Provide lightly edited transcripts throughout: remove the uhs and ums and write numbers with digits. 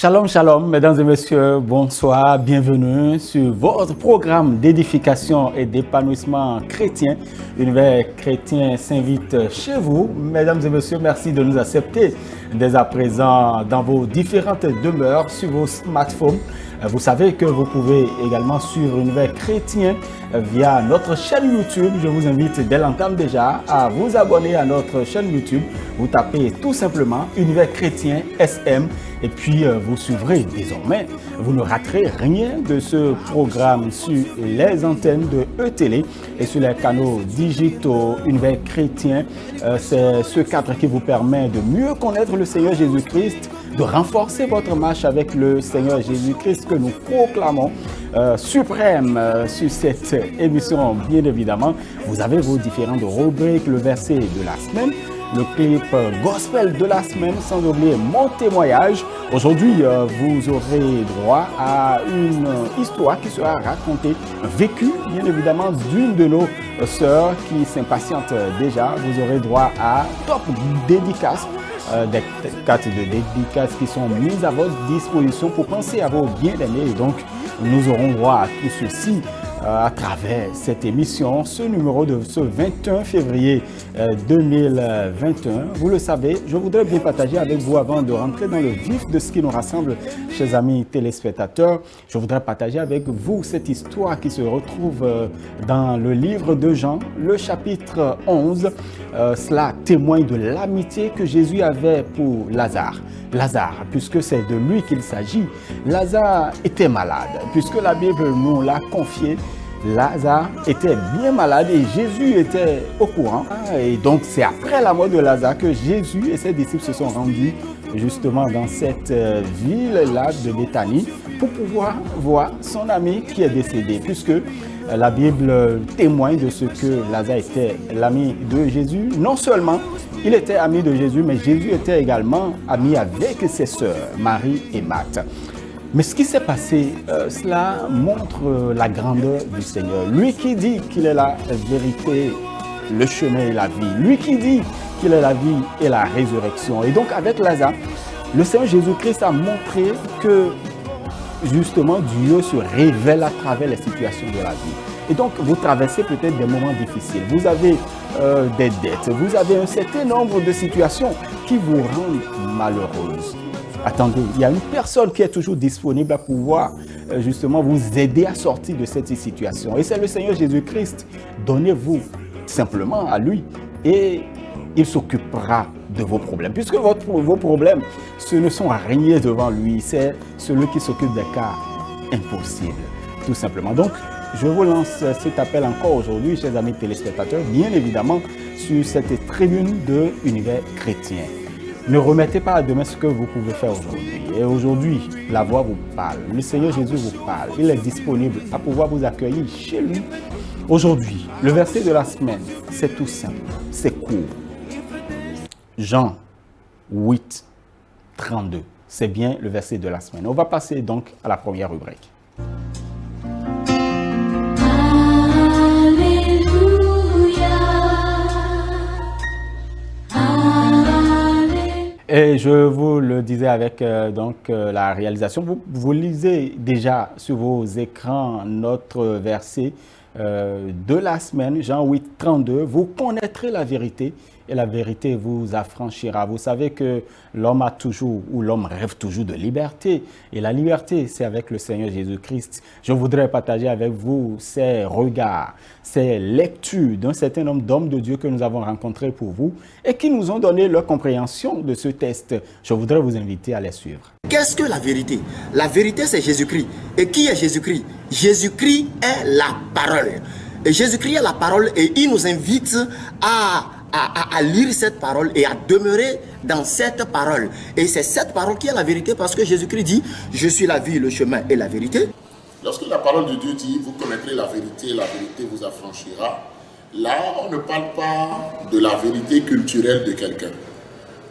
Shalom, shalom, mesdames et messieurs, bonsoir, bienvenue sur votre programme d'édification et d'épanouissement chrétien. Univers chrétien s'invite chez vous. Mesdames et messieurs, merci de nous accepter dès à présent dans vos différentes demeures sur vos smartphones. Vous savez que vous pouvez également suivre Univers chrétien via notre chaîne YouTube. Je vous invite dès l'entame déjà à vous abonner à notre chaîne YouTube. Vous tapez tout simplement Univers chrétien SM et puis vous suivrez désormais. Vous ne raterez rien de ce programme sur les antennes de E-Télé et sur les canaux digitaux Univers chrétien. C'est ce cadre qui vous permet de mieux connaître le Seigneur Jésus-Christ, de renforcer votre marche avec le Seigneur Jésus-Christ que nous proclamons suprême sur cette émission. Bien évidemment, vous avez vos différentes rubriques, le verset de la semaine, le clip gospel de la semaine, sans oublier mon témoignage. Aujourd'hui, vous aurez droit à une histoire qui sera racontée, vécue bien évidemment d'une de nos sœurs qui s'impatiente déjà. Vous aurez droit à top dédicace. Des cartes de dédicaces qui sont mises à votre disposition pour penser à vos bien-aimés. Et donc, nous aurons droit à tout ceci à travers cette émission, ce numéro de ce 21 février 2021. Vous le savez, je voudrais bien partager avec vous avant de rentrer dans le vif de ce qui nous rassemble, chers amis téléspectateurs. Je voudrais partager avec vous cette histoire qui se retrouve dans le livre de Jean, le chapitre 11. Cela témoigne de l'amitié que Jésus avait pour Lazare. Lazare, puisque c'est de lui qu'il s'agit. Lazare était malade, puisque la Bible nous l'a confié. Lazare était bien malade et Jésus était au courant. Et donc c'est après la mort de Lazare que Jésus et ses disciples se sont rendus justement dans cette ville-là de Béthanie pour pouvoir voir son ami qui est décédé, puisque la Bible témoigne de ce que Lazare était l'ami de Jésus. Non seulement il était ami de Jésus, mais Jésus était également ami avec ses sœurs, Marie et Marthe. Mais ce qui s'est passé, cela montre la grandeur du Seigneur. Lui qui dit qu'il est la vérité, le chemin et la vie. Lui qui dit qu'il est la vie et la résurrection. Et donc avec Lazare, le Seigneur Jésus-Christ a montré que justement Dieu se révèle à travers les situations de la vie. Et donc vous traversez peut-être des moments difficiles. Vous avez des dettes, vous avez un certain nombre de situations qui vous rendent malheureuse. Attendez, il y a une personne qui est toujours disponible à pouvoir justement vous aider à sortir de cette situation. Et c'est le Seigneur Jésus-Christ. Donnez-vous simplement à lui et il s'occupera de vos problèmes. Puisque vos problèmes, ce ne sont rien devant lui. C'est celui qui s'occupe des cas impossibles, tout simplement. Donc, je vous lance cet appel encore aujourd'hui, chers amis téléspectateurs, bien évidemment, sur cette tribune de Univers chrétien. Ne remettez pas à demain ce que vous pouvez faire aujourd'hui. Et aujourd'hui, la voix vous parle. Le Seigneur Jésus vous parle. Il est disponible à pouvoir vous accueillir chez lui. Aujourd'hui, le verset de la semaine, c'est tout simple, c'est court. Jean 8, 32. C'est bien le verset de la semaine. On va passer donc à la première rubrique. Et je vous le disais avec la réalisation, vous lisez déjà sur vos écrans notre verset de la semaine, Jean 8, 32. Vous connaîtrez la vérité et la vérité vous affranchira. Vous savez que l'homme a toujours, ou l'homme rêve toujours de liberté. Et la liberté, c'est avec le Seigneur Jésus-Christ. Je voudrais partager avec vous ces regards, ces lectures d'un certain nombre d'hommes de Dieu que nous avons rencontrés pour vous et qui nous ont donné leur compréhension de ce texte. Je voudrais vous inviter à les suivre. Qu'est-ce que la vérité? La vérité, c'est Jésus-Christ. Et qui est Jésus-Christ? Jésus-Christ est la parole. Et Jésus-Christ est la parole et il nous invite à lire cette parole et à demeurer dans cette parole. Et c'est cette parole qui est la vérité parce que Jésus-Christ dit « Je suis la vie, le chemin et la vérité ». Lorsque la parole de Dieu dit « Vous connaîtrez la vérité vous affranchira », là, on ne parle pas de la vérité culturelle de quelqu'un.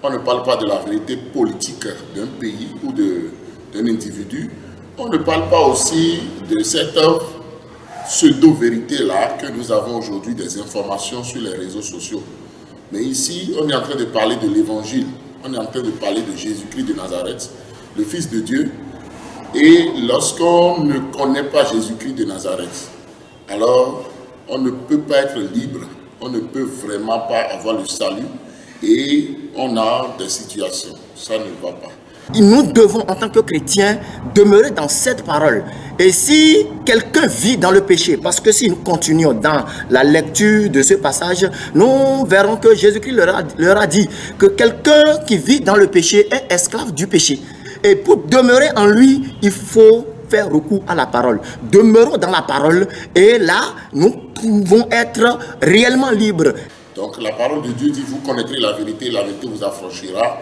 On ne parle pas de la vérité politique d'un pays ou d'un individu. On ne parle pas aussi de cette pseudo-vérité-là que nous avons aujourd'hui des informations sur les réseaux sociaux. Mais ici, on est en train de parler de l'évangile. On est en train de parler de Jésus-Christ de Nazareth. le Fils de Dieu. Et lorsqu'on ne connaît pas Jésus-Christ de Nazareth, alors on ne peut pas être libre, on ne peut vraiment pas avoir le salut et on a des situations, ça ne va pas. Nous devons, en tant que chrétiens, demeurer dans cette parole. Et si quelqu'un vit dans le péché, parce que si nous continuons dans la lecture de ce passage, nous verrons que Jésus-Christ leur a dit que quelqu'un qui vit dans le péché est esclave du péché. Et pour demeurer en lui, il faut faire recours à la parole. Demeurons dans la parole et là, nous pouvons être réellement libres. Donc la parole de Dieu dit, vous connaîtrez la vérité vous affranchira.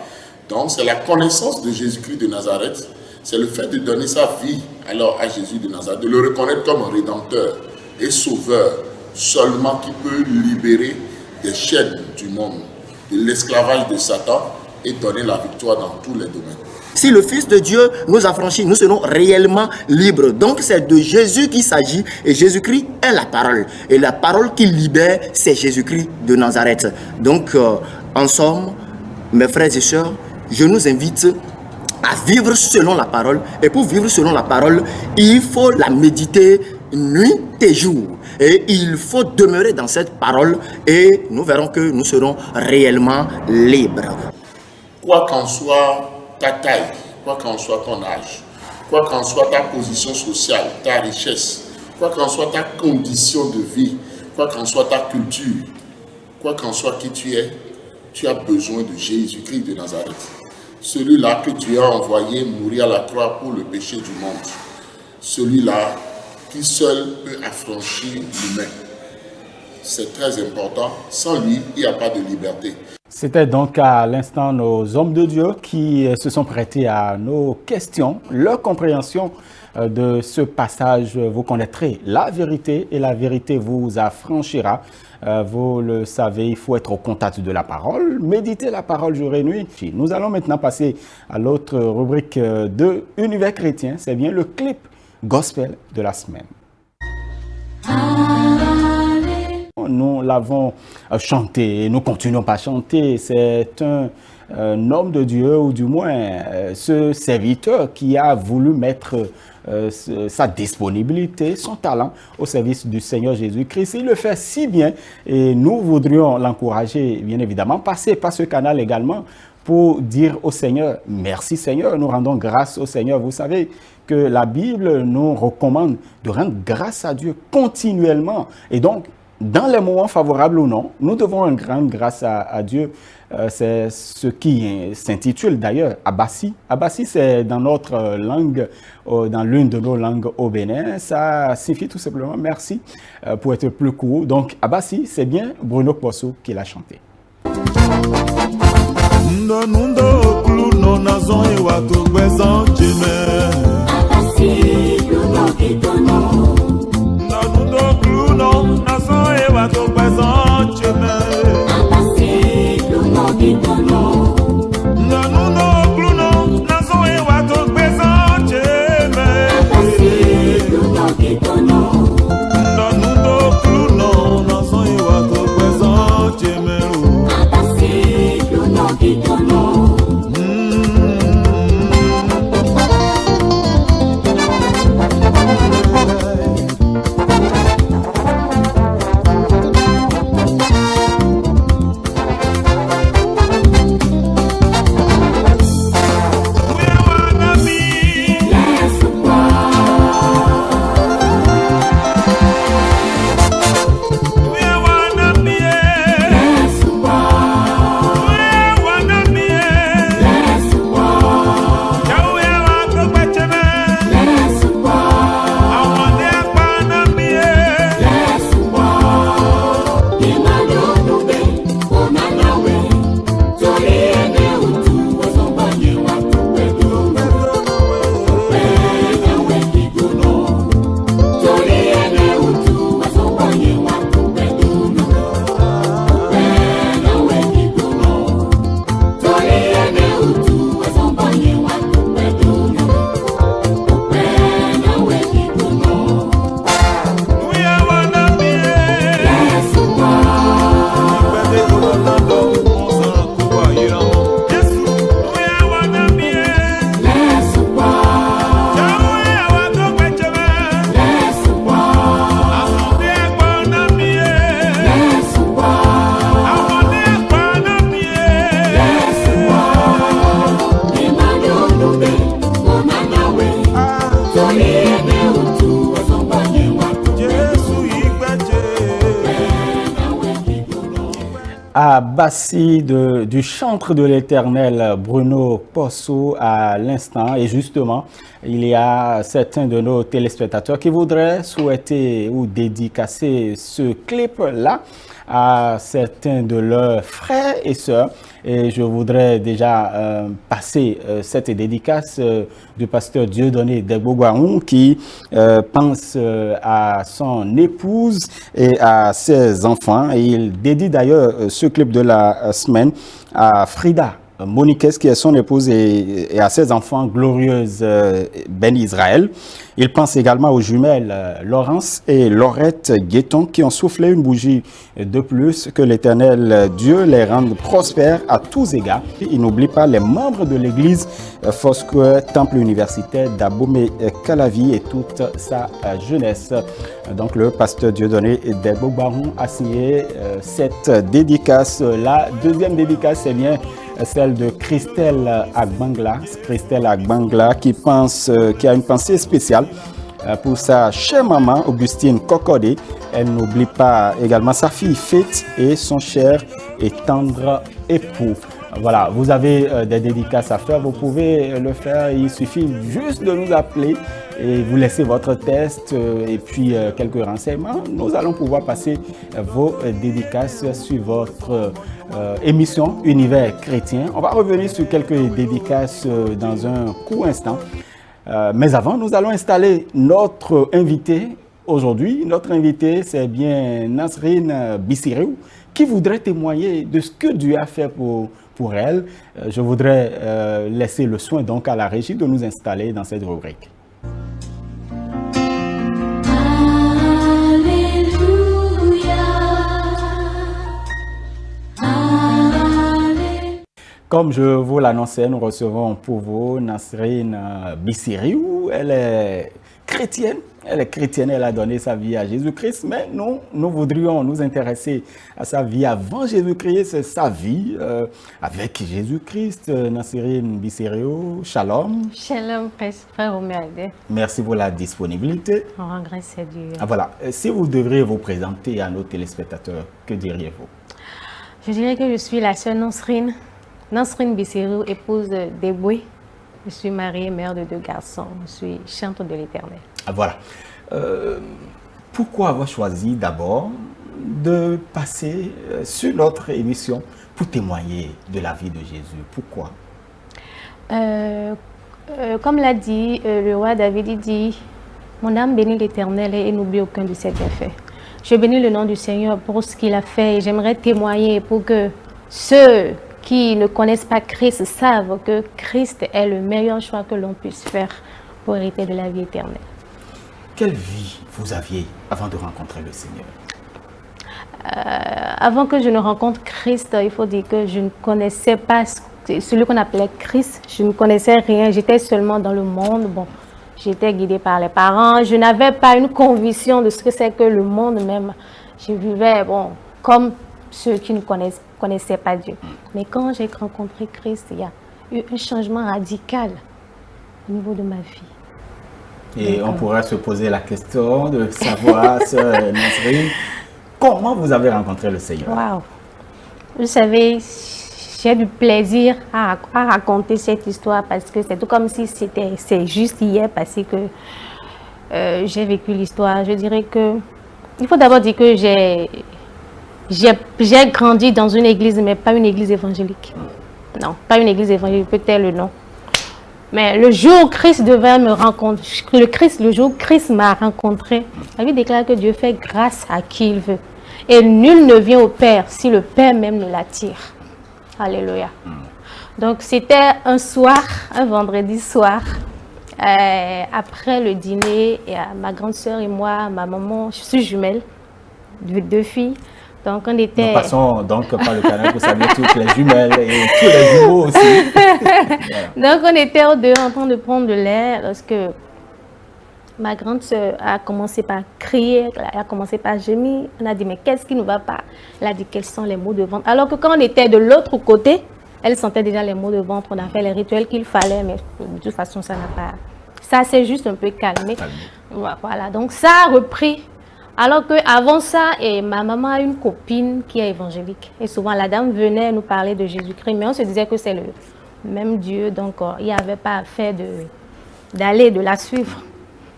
Donc c'est la connaissance de Jésus-Christ de Nazareth, c'est le fait de donner sa vie alors à Jésus de Nazareth, de le reconnaître comme un rédempteur et sauveur, seulement qui peut libérer des chaînes du monde, de l'esclavage de Satan et donner la victoire dans tous les domaines. Si le Fils de Dieu nous affranchit, nous serons réellement libres. Donc c'est de Jésus qu'il s'agit et Jésus-Christ est la parole. Et la parole qui libère, c'est Jésus-Christ de Nazareth. Donc en somme, mes frères et sœurs, je nous invite à vivre selon la parole. Et pour vivre selon la parole, il faut la méditer nuit et jour. Et il faut demeurer dans cette parole et nous verrons que nous serons réellement libres. Quoi qu'en soit ta taille, quoi qu'en soit ton âge, quoi qu'en soit ta position sociale, ta richesse, quoi qu'en soit ta condition de vie, quoi qu'en soit ta culture, quoi qu'en soit qui tu es, tu as besoin de Jésus-Christ de Nazareth. Celui-là que tu as envoyé mourir à la croix pour le péché du monde. Celui-là qui seul peut affranchir l'humain. C'est très important. Sans lui, il n'y a pas de liberté. C'était donc à l'instant nos hommes de Dieu qui se sont prêtés à nos questions. Leur compréhension de ce passage, vous connaîtrez la vérité et la vérité vous affranchira. Vous le savez, il faut être au contact de la parole, méditer la parole jour et nuit. Nous allons maintenant passer à l'autre rubrique de Univers chrétien, c'est bien le clip gospel de la semaine. Nous l'avons chanté et nous continuons à chanter. C'est un homme de Dieu, ou du moins ce serviteur qui a voulu mettre sa disponibilité, son talent au service du Seigneur Jésus-Christ. Il le fait si bien et nous voudrions l'encourager, bien évidemment, passer par ce canal également pour dire au Seigneur, merci Seigneur, nous rendons grâce au Seigneur. Vous savez que la Bible nous recommande de rendre grâce à Dieu continuellement. Et donc, dans les moments favorables ou non, nous devons rendre grâce à Dieu. C'est ce qui s'intitule d'ailleurs Abassi. Abassi, c'est dans notre langue, dans l'une de nos langues au Bénin. Ça signifie tout simplement merci, pour être plus court. Donc Abassi, c'est bien Bruno Posso qui l'a chanté. À Bassi du chantre de l'Éternel, Bruno Posso, à l'instant. Et justement, il y a certains de nos téléspectateurs qui voudraient souhaiter ou dédicacer ce clip-là à certains de leurs frères et sœurs. Et je voudrais déjà passer cette dédicace du pasteur Dieudonné Degbougwaoun qui pense à son épouse et à ses enfants. Et il dédie d'ailleurs ce clip de la semaine à Frida Moniquez, qui est son épouse, et à ses enfants, Glorieuse Ben Israël. Il pense également aux jumelles Laurence et Laurette Guetton qui ont soufflé une bougie de plus. Que l'Éternel Dieu les rende prospères à tous égards. Il n'oublie pas les membres de l'église Foursquare Temple universitaire d'Abomey Calavi et toute sa jeunesse. Donc le pasteur Dieudonné Degbougwaoun a signé cette dédicace. La deuxième dédicace, c'est bien celle de Christelle Agbangla. Christelle Agbangla qui a une pensée spéciale pour sa chère maman Augustine Kokode. Elle n'oublie pas également sa fille Faith et son cher et tendre époux. Voilà, vous avez des dédicaces à faire, vous pouvez le faire. Il suffit juste de nous appeler et vous laissez votre test et puis quelques renseignements. Nous allons pouvoir passer vos dédicaces sur votre émission Univers chrétien. On va revenir sur quelques dédicaces dans un court instant. Mais avant, nous allons installer notre invité aujourd'hui. Notre invité, c'est bien Nasrine Bissiriou qui voudrait témoigner de ce que Dieu a fait pour elle. Je voudrais laisser le soin donc à la régie de nous installer dans cette rubrique. Comme je vous l'annonçais, nous recevons pour vous Nasrine Bissiriou. Elle est chrétienne. Elle a donné sa vie à Jésus-Christ, mais nous voudrions nous intéresser à sa vie avant Jésus-Christ, c'est sa vie avec Jésus-Christ. Nasrine Bissiriou, shalom. Shalom, frère Oméade. Merci pour la disponibilité. On rend grâce à Dieu. Voilà, si vous devriez vous présenter à nos téléspectateurs, que diriez-vous? Je dirais que je suis la sœur Nasrine Bissiriou, épouse d'Eboué. Je suis mariée, mère de 2 garçons. Je suis chantre de l'Éternel. Voilà. Pourquoi avoir choisi d'abord de passer sur notre émission pour témoigner de la vie de Jésus? Pourquoi? Comme l'a dit le roi David, il dit « Mon âme bénit l'Éternel et n'oublie aucun de ses bienfaits. » Je bénis le nom du Seigneur pour ce qu'il a fait et j'aimerais témoigner pour que ceux qui ne connaissent pas Christ savent que Christ est le meilleur choix que l'on puisse faire pour hériter de la vie éternelle. Quelle vie vous aviez avant de rencontrer le Seigneur? Avant que je ne rencontre Christ, il faut dire que je ne connaissais pas celui qu'on appelait Christ. Je ne connaissais rien, j'étais seulement dans le monde. Bon, j'étais guidée par les parents. Je n'avais pas une conviction de ce que c'est que le monde même. Je vivais comme ceux qui ne connaissaient pas Dieu. Mais quand j'ai rencontré Christ, il y a eu un changement radical au niveau de ma vie. Et on pourrait se poser la question de savoir, sœur Nasrine, comment vous avez rencontré le Seigneur? Waouh! Vous savez, j'ai du plaisir à raconter cette histoire parce que c'est tout comme si c'est juste hier parce que j'ai vécu l'histoire. Je dirais que il faut d'abord dire que j'ai grandi dans une église, mais pas une église évangélique. Non, pas une église évangélique, peut-être le nom. Mais le jour où Christ devait me rencontrer, le jour où Christ m'a rencontré, la Bible déclare que Dieu fait grâce à qui il veut. Et nul ne vient au Père si le Père même ne l'attire. Alléluia. Donc c'était un soir, un vendredi soir, après le dîner, et ma grande sœur et moi, ma maman, je suis jumelle, 2 filles. Donc on était... Nous passons donc par le canal pour saluer toutes les jumelles et tous les jumeaux aussi. Voilà. Donc on était au dehors en train de prendre de l'air lorsque ma grande sœur a commencé par crier, elle a commencé par gémir. On a dit mais qu'est-ce qui ne va pas? Elle a dit quels sont les maux de ventre. Alors que quand on était de l'autre côté, elle sentait déjà les maux de ventre. On a fait les rituels qu'il fallait, mais de toute façon ça n'a pas... Ça s'est juste un peu calmé. Voilà, donc ça a repris Alors qu'avant ça, ma maman a une copine qui est évangélique. Et souvent, la dame venait nous parler de Jésus-Christ, mais on se disait que c'est le même Dieu, donc il n'y avait pas à faire de la suivre.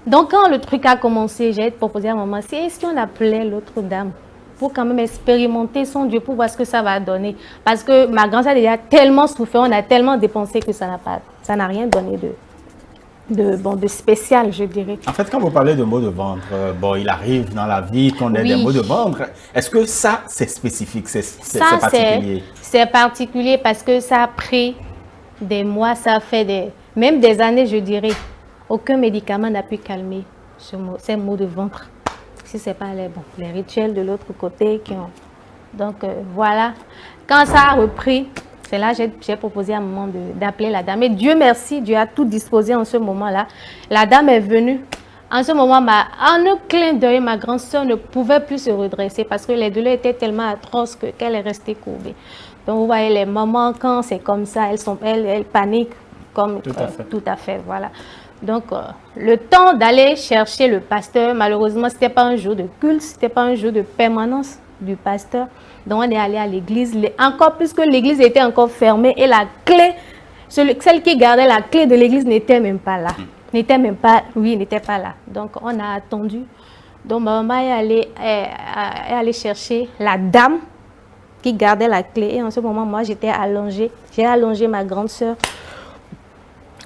Donc, quand le truc a commencé, j'ai proposé à maman, si on appelait l'autre dame pour quand même expérimenter son Dieu, pour voir ce que ça va donner. Parce que ma grand-sœur a déjà tellement souffert, on a tellement dépensé que ça n'a rien donné de spécial, je dirais. En fait, quand vous parlez de maux de ventre, il arrive dans la vie qu'on ait des maux de ventre. Est-ce que ça, c'est spécifique, c'est particulier? C'est particulier parce que ça a pris des mois, ça a fait même des années, je dirais. Aucun médicament n'a pu calmer ces maux de ventre. Si ce n'est pas les rituels de l'autre côté qui ont... Donc, voilà. Quand ça a repris, c'est là que j'ai proposé à un moment d'appeler la dame. Et Dieu merci, Dieu a tout disposé en ce moment-là. La dame est venue. En ce moment, en un clin d'œil, ma grande soeur ne pouvait plus se redresser parce que les douleurs étaient tellement atroces qu'elle est restée courbée. Donc, vous voyez, les mamans, quand c'est comme ça, elles paniquent. Tout à fait, voilà. Donc, le temps d'aller chercher le pasteur, malheureusement, ce n'était pas un jour de culte, ce n'était pas un jour de permanence du pasteur. Donc, on est allé à l'église, encore plus que l'église était encore fermée et la clé, celle qui gardait la clé de l'église n'était même pas là. N'était pas là. Donc, on a attendu. Donc, ma maman est allée chercher la dame qui gardait la clé. Et en ce moment, moi, j'étais allongée. J'ai allongé ma grande sœur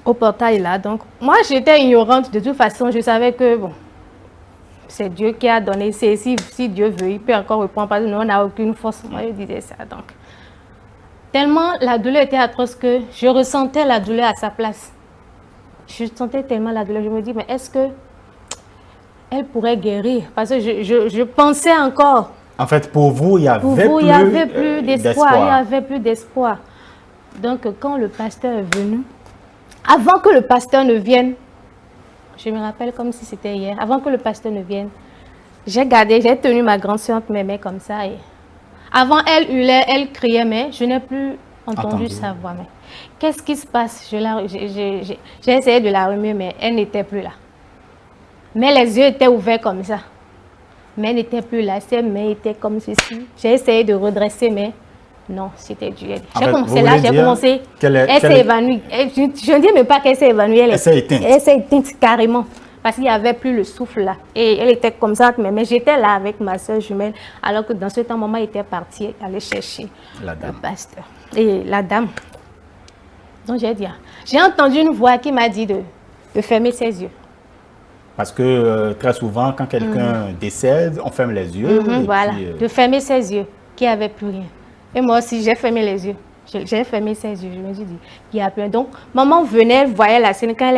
au portail là. Donc, moi, j'étais ignorante. De toute façon, je savais que, c'est Dieu qui a donné. Si Dieu veut, il peut encore reprendre parce que nous, on n'a aucune force. Moi, je disais ça. Donc, tellement la douleur était atroce que je ressentais la douleur à sa place. Je sentais tellement la douleur. Je me dis, mais est-ce que elle pourrait guérir? Parce que je pensais encore. En fait, pour vous, il n'y avait plus d'espoir. Il n'y avait plus d'espoir. Donc, quand le pasteur est venu, avant que le pasteur ne vienne, je me rappelle comme si c'était hier, avant que le pasteur ne vienne, j'ai tenu ma grande soeur entre mes mains comme ça. Et avant, elle hurlait, elle criait, mais je n'ai plus entendu sa voix. Mais qu'est-ce qui se passe? J'ai essayé de la remuer, mais elle n'était plus là. Mais les yeux étaient ouverts comme ça. Mais elle n'était plus là, ses mains étaient comme ceci. J'ai essayé de redresser, mais non, c'était Dieu. J'ai commencé. Elle s'est évanouie. Je ne dis même pas qu'elle s'est évanouie. Elle s'est éteinte carrément. Parce qu'il n'y avait plus le souffle là. Et elle était comme ça. Mais j'étais là avec ma soeur jumelle. Alors que dans ce temps, maman était partie aller chercher le pasteur. Et la dame. Donc j'ai entendu une voix qui m'a dit de fermer ses yeux. Parce que très souvent, quand quelqu'un décède, on ferme les yeux. Voilà, de fermer ses yeux, qu'il n'y avait plus rien. Et moi aussi, j'ai fermé les yeux. J'ai fermé ses yeux. Je me suis dit, il y a plus. Donc, maman venait, elle voyait la scène. Quand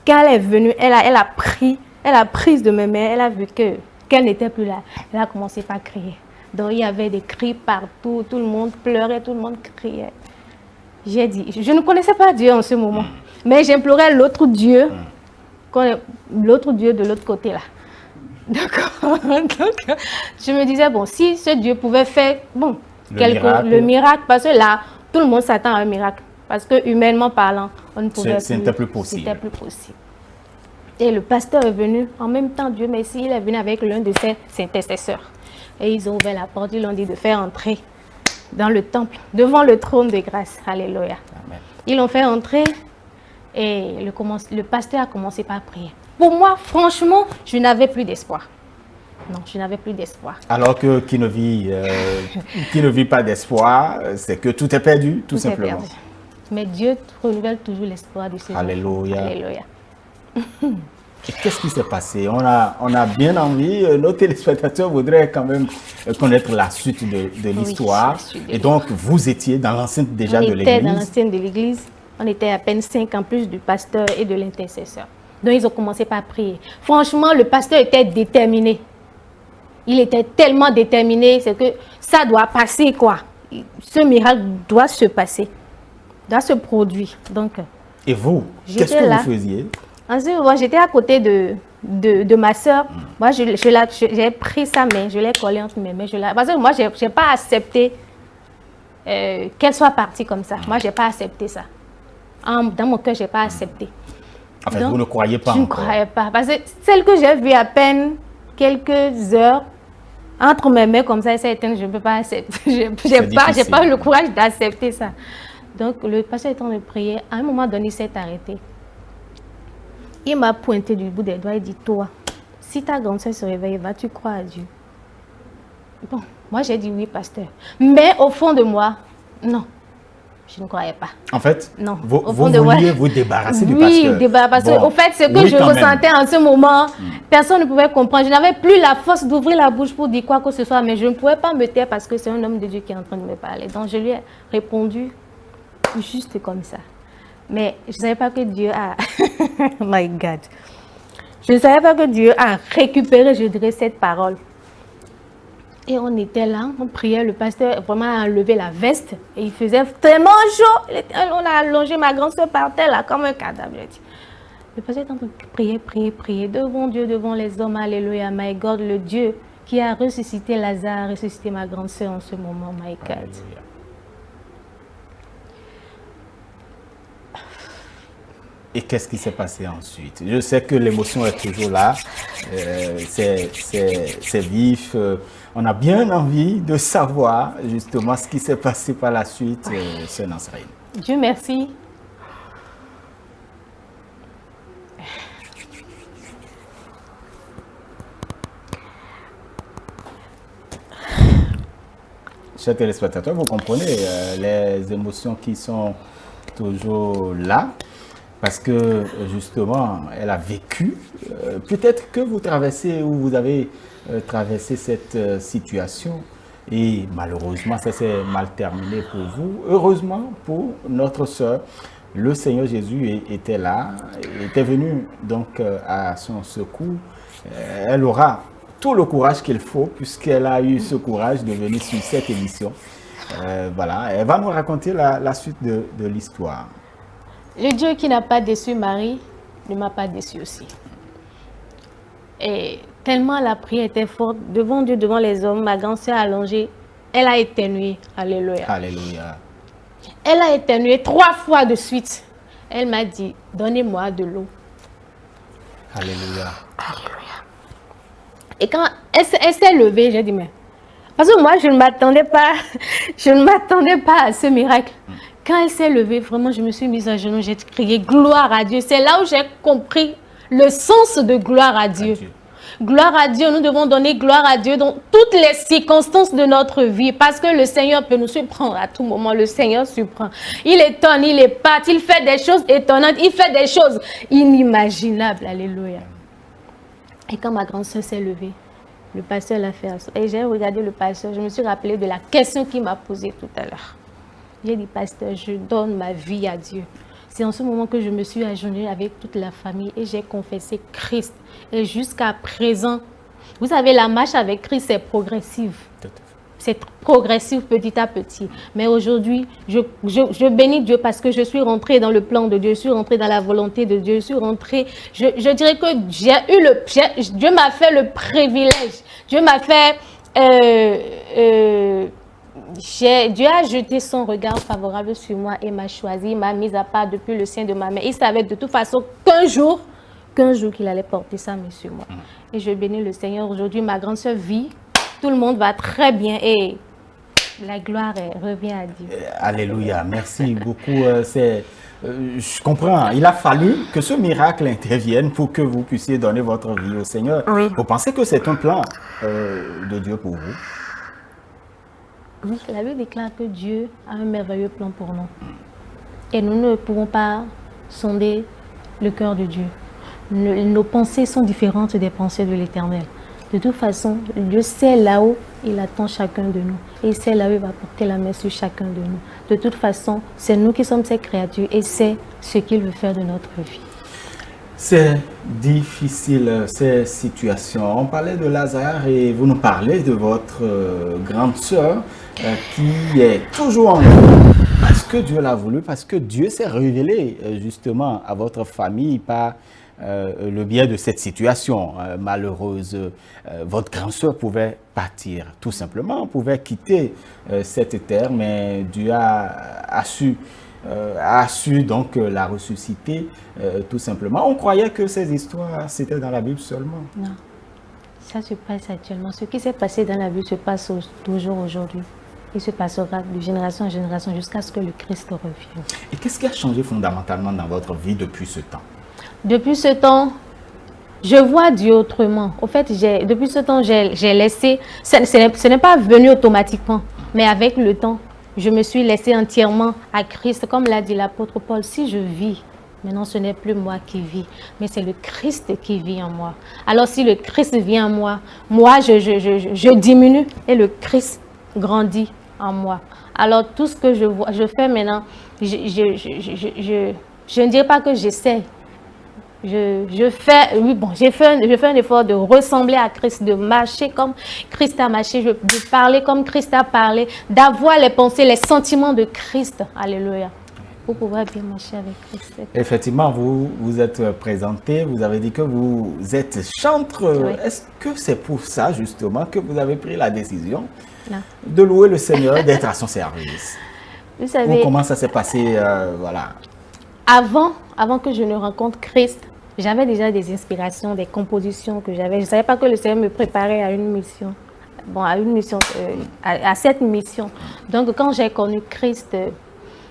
elle est venue, elle a pris de mes mains, elle a vu qu'elle n'était plus là. Elle a commencé par crier. Donc, il y avait des cris partout. Tout le monde pleurait, tout le monde criait. J'ai dit, je ne connaissais pas Dieu en ce moment. Mais j'implorais l'autre Dieu, de l'autre côté là. D'accord. Donc, je me disais, si ce Dieu pouvait faire, le miracle, parce que là, tout le monde s'attend à un miracle. Parce que humainement parlant, on ne pouvait plus. C'était plus possible. C'était plus possible. Et le pasteur est venu, en même temps, Dieu merci, il est venu avec l'un de ses intercesseurs. Et ils ont ouvert la porte, ils l'ont dit de faire entrer dans le temple, devant le trône de grâce. Alléluia. Amen. Ils l'ont fait entrer et le pasteur a commencé par prier. Pour moi, franchement, je n'avais plus d'espoir. Non, je n'avais plus d'espoir. Alors que qui ne vit pas d'espoir, c'est que tout est perdu, tout simplement. Est perdu. Mais Dieu renouvelle toujours l'espoir de ses enfants. Alléluia. Alléluia. Qu'est-ce qui s'est passé? On a bien envie, nos téléspectateurs voudraient quand même connaître la suite de l'histoire. Et donc, vous étiez dans l'enceinte déjà de l'église? On était dans l'enceinte de l'église. On était à peine 5 en plus du pasteur et de l'intercesseur. Donc, ils ont commencé par prier. Franchement, le pasteur était déterminé. Il était tellement déterminé, c'est que ça doit passer, quoi. Ce miracle doit se passer, doit se produire. Donc, et vous, qu'est-ce que vous faisiez? Ensuite, j'étais à côté de ma soeur. Moi, j'ai pris sa main, je l'ai collée entre mes mains. Parce que moi, je n'ai pas accepté qu'elle soit partie comme ça. Moi, je n'ai pas accepté ça. Dans mon cœur, je n'ai pas accepté. En fait, donc, vous ne croyez pas je ne croyais pas. Parce que celle que j'ai vue à peine quelques heures entre mes mains comme ça, et ça éteint, je ne peux pas accepter. J'ai pas eu le courage d'accepter ça. Donc, le pasteur est en train de prier. À un moment donné, il s'est arrêté. Il m'a pointé du bout des doigts et dit, toi, si ta grande soeur se réveille, vas-tu croire à Dieu? Bon, moi j'ai dit oui, pasteur. Mais au fond de moi, non. Je ne croyais pas. En fait, non. Vous vouliez vous débarrasser du pasteur. Oui, débarrasser. Au fait, ce que je ressentais en ce moment, personne ne pouvait comprendre. Je n'avais plus la force d'ouvrir la bouche pour dire quoi que ce soit, mais je ne pouvais pas me taire parce que c'est un homme de Dieu qui est en train de me parler. Donc je lui ai répondu juste comme ça. Mais je ne savais pas que Dieu a... Oh my God. Je ne savais pas que Dieu a récupéré, je dirais, cette parole. Et on était là, on priait, le pasteur vraiment a enlevé la veste et il faisait tellement chaud. On a allongé ma grande soeur par terre là comme un cadavre. Le pasteur est en train de prier devant Dieu, devant les hommes. Alléluia, my God, le Dieu qui a ressuscité Lazare, a ressuscité ma grande soeur en ce moment, my God. Alléluia. Et qu'est-ce qui s'est passé ensuite? Je sais que l'émotion est toujours là, c'est vif. On a bien envie de savoir justement ce qui s'est passé par la suite, Sœur Nansarine. Dieu merci. Chers téléspectateurs, vous comprenez les émotions qui sont toujours là. Parce que justement, elle a vécu. Peut-être que vous traversez ou vous avez traversé cette situation et malheureusement, ça s'est mal terminé pour vous. Heureusement pour notre sœur, le Seigneur Jésus était là, était venu donc à son secours. Elle aura tout le courage qu'il faut puisqu'elle a eu ce courage de venir sur cette émission. Voilà, elle va nous raconter la suite de l'histoire. Le Dieu qui n'a pas déçu Marie ne m'a pas déçu aussi. Et tellement la prière était forte, devant Dieu, devant les hommes, ma grande sœur allongée, elle a éternué. Alléluia. Alléluia. Elle a éternué 3 fois de suite. Elle m'a dit, donnez-moi de l'eau. Alléluia. Alléluia. Et quand elle s'est levée, j'ai dit, mais... Parce que moi, je ne m'attendais pas à ce miracle. Quand elle s'est levée, vraiment, je me suis mise à genoux, j'ai crié gloire à Dieu. C'est là où j'ai compris le sens de gloire à Dieu. Gloire à Dieu, nous devons donner gloire à Dieu dans toutes les circonstances de notre vie. Parce que le Seigneur peut nous surprendre à tout moment. Le Seigneur surprend. Il étonne, il épate, il fait des choses étonnantes, il fait des choses inimaginables. Alléluia. Et quand ma grande soeur s'est levée, le pasteur l'a fait. Et j'ai regardé le pasteur, je me suis rappelé de la question qu'il m'a posée tout à l'heure. J'ai dit, pasteur, je donne ma vie à Dieu. C'est en ce moment que je me suis agenouillée avec toute la famille et j'ai confessé Christ. Et jusqu'à présent, vous savez, la marche avec Christ, c'est progressif. C'est progressif petit à petit. Mais aujourd'hui, je bénis Dieu parce que je suis rentrée dans le plan de Dieu, je suis rentrée dans la volonté de Dieu, je suis rentrée... Je dirais que Dieu m'a fait le privilège. Dieu m'a fait... Dieu a jeté son regard favorable sur moi et m'a choisi, m'a mise à part depuis le sein de ma mère. Il savait de toute façon qu'un jour qu'il allait porter sa main sur moi. Et je bénis le Seigneur. Aujourd'hui, ma grande soeur vit. Tout le monde va très bien et la gloire revient à Dieu. Alléluia. Merci beaucoup. Je comprends. Il a fallu que ce miracle intervienne pour que vous puissiez donner votre vie au Seigneur. Oui. Vous pensez que c'est un plan de Dieu pour vous? Oui, la Bible déclare que Dieu a un merveilleux plan pour nous. Et nous ne pouvons pas sonder le cœur de Dieu. Nos pensées sont différentes des pensées de l'Éternel. De toute façon, Dieu sait là où il attend chacun de nous. Et il sait là où il va porter la main sur chacun de nous. De toute façon, c'est nous qui sommes ses créatures et c'est ce qu'il veut faire de notre vie. C'est difficile, ces situations. On parlait de Lazare et vous nous parlez de votre grande sœur qui est toujours en vie parce que Dieu l'a voulu, parce que Dieu s'est révélé justement à votre famille par le biais de cette situation malheureuse. Votre grande sœur pouvait partir tout simplement, pouvait quitter cette terre, mais Dieu a su donc la ressusciter tout simplement. On croyait que ces histoires, c'était dans la Bible seulement. Non. Ça se passe actuellement. Ce qui s'est passé dans la vie se passe toujours aujourd'hui. Il se passera de génération en génération jusqu'à ce que le Christ revienne. Et qu'est-ce qui a changé fondamentalement dans votre vie depuis ce temps? Depuis ce temps, je vois Dieu autrement. Au fait, depuis ce temps, j'ai laissé... Ce n'est pas venu automatiquement, mais avec le temps, je me suis laissée entièrement à Christ. Comme l'a dit l'apôtre Paul, si je vis, maintenant ce n'est plus moi qui vis, mais c'est le Christ qui vit en moi. Alors si le Christ vit en moi, moi je diminue et le Christ grandit en moi. Alors tout ce que je fais maintenant, je ne dirais pas que j'essaie. Je fais un effort de ressembler à Christ, de marcher comme Christ a marché, de parler comme Christ a parlé, d'avoir les pensées, les sentiments de Christ. Alléluia. Pour pouvoir bien marcher avec Christ. Effectivement, vous vous êtes présenté, vous avez dit que vous êtes chantre. Oui. Est-ce que c'est pour ça, justement, que vous avez pris la décision de louer le Seigneur, d'être à son service? Vous savez, comment ça s'est passé, voilà. Avant que je ne rencontre Christ, j'avais déjà des inspirations, des compositions que j'avais. Je ne savais pas que le Seigneur me préparait à une mission. Bon, à cette mission. Donc, quand j'ai connu Christ,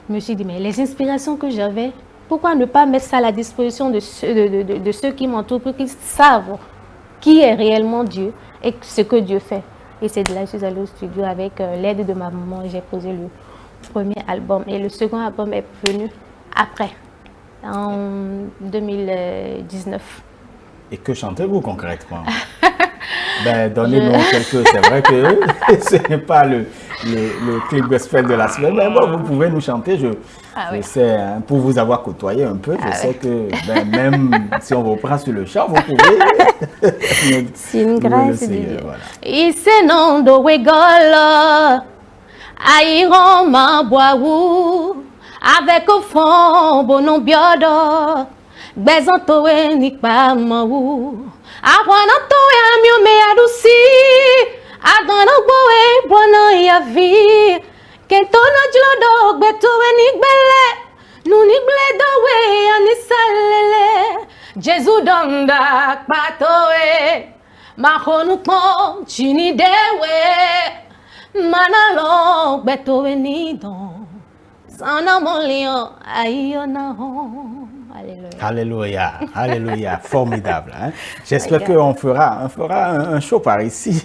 je me suis dit, mais les inspirations que j'avais, pourquoi ne pas mettre ça à la disposition de ceux qui m'entourent pour qu'ils savent qui est réellement Dieu et ce que Dieu fait. Et c'est de là que je suis allée au studio avec l'aide de ma maman. J'ai posé le premier album et le second album est venu après, en 2019. Et que chantez-vous concrètement? Donnez-nous quelques... C'est vrai que ce n'est pas le clip gospel de la semaine, mais bon, vous pouvez nous chanter. Je sais, hein, pour vous avoir côtoyé un peu, je sais que même si on vous prend sur le champ, vous pouvez... C'est une grâce de Dieu. Voilà. Et c'est non de wegol, aïron ma boaou, avec au fond, bon non biodo, bezan towe ni pa maou. Awana towe mieux me adouci, agana boe bona ya vi. Kentona jlodo betowe ni bele, nou ni ble dowe ani salele. Jésus donda patowe, ma honu kon chini dewe, manalo betowe ni don. Alléluia. Alléluia, alléluia, formidable. Hein? J'espère qu'on fera un show par ici,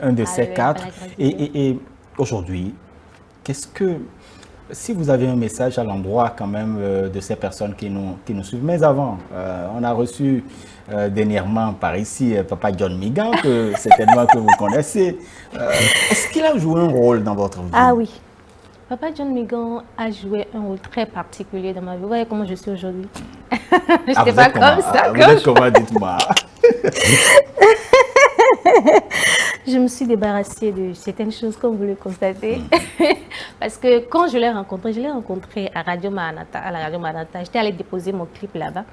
un de ces quatre. Et aujourd'hui, qu'est-ce que, si vous avez un message à l'endroit quand même de ces personnes qui nous suivent, mais avant, on a reçu dernièrement par ici Papa John Migan, que certainement que vous connaissez. Est-ce qu'il a joué un rôle dans votre vie? Ah oui. Papa John Migan a joué un rôle très particulier dans ma vie. Vous voyez comment je suis aujourd'hui. Je n'étais pas comme ça. Vous êtes comment, dites-moi. Je me suis débarrassée de certaines choses, comme vous le constatez. Parce que quand je l'ai rencontré à Radio Maranatha, à la Radio Maranatha. J'étais allée déposer mon clip là-bas.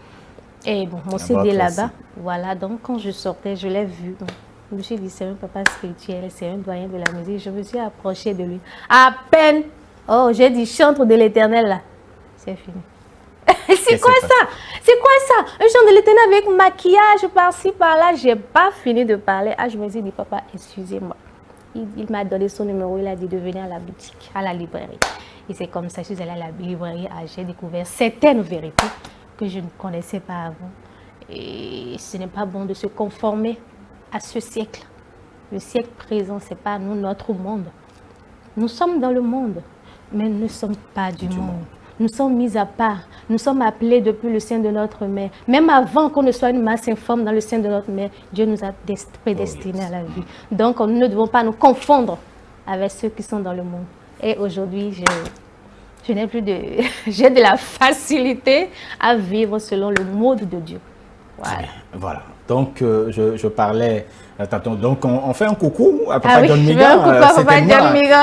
Et bon, mon CD là-bas. Voilà, donc quand je sortais, je l'ai vu. Donc, je me suis dit, c'est un papa spirituel, c'est un doyen de la musique. Je me suis approchée de lui. À peine, oh, j'ai dit, chantre de l'Éternel là. C'est fini. C'est quoi ça? C'est quoi ça? Un chant de l'Éternel avec maquillage par-ci, par-là. Je n'ai pas fini de parler. Ah, je me suis dit, papa, excusez-moi. Il m'a donné son numéro, il a dit de venir à la boutique, à la librairie. Et c'est comme ça que je suis allée à la librairie. J'ai découvert certaines vérités que je ne connaissais pas avant. Et ce n'est pas bon de se conformer à ce siècle. Le siècle présent, ce n'est pas nous, notre monde. Nous sommes dans le monde, mais nous ne sommes pas du monde. Nous sommes mis à part. Nous sommes appelés depuis le sein de notre mère. Même avant qu'on ne soit une masse informe dans le sein de notre mère, Dieu nous a prédestinés à la vie. Donc, nous ne devons pas nous confondre avec ceux qui sont dans le monde. Et aujourd'hui, je n'ai plus de... j'ai de la facilité à vivre selon le mode de Dieu. Voilà. Voilà. Donc, je parlais tantôt. Donc, on fait un coucou à Papa John Migan.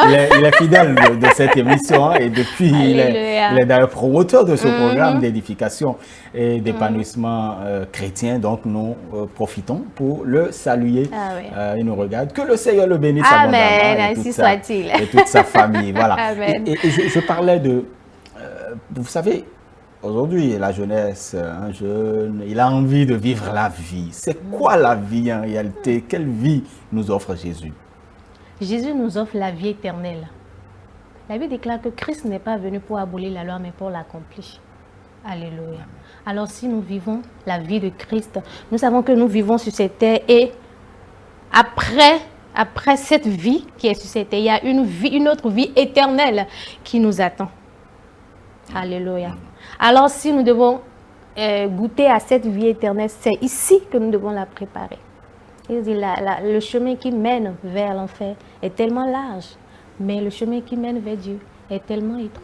Il est fidèle de cette émission et depuis, il est d'ailleurs promoteur de ce programme d'édification et d'épanouissement chrétien. Donc, nous profitons pour le saluer. Il nous regarde. Que le Seigneur le bénisse abondamment. Ainsi soit-il. Et toute sa famille. Voilà. Amen. Et je parlais de... vous savez... Aujourd'hui, la jeunesse, un jeune, il a envie de vivre la vie. C'est quoi la vie en réalité? Quelle vie nous offre Jésus? Jésus nous offre la vie éternelle. La Bible déclare que Christ n'est pas venu pour abolir la loi, mais pour l'accomplir. Alléluia. Alors si nous vivons la vie de Christ, nous savons que nous vivons sur cette terre et après cette vie qui est sur cette terre, il y a une autre vie éternelle qui nous attend. Alléluia. Alors si nous devons goûter à cette vie éternelle, c'est ici que nous devons la préparer. Il dit, le chemin qui mène vers l'enfer est tellement large, mais le chemin qui mène vers Dieu est tellement étroit.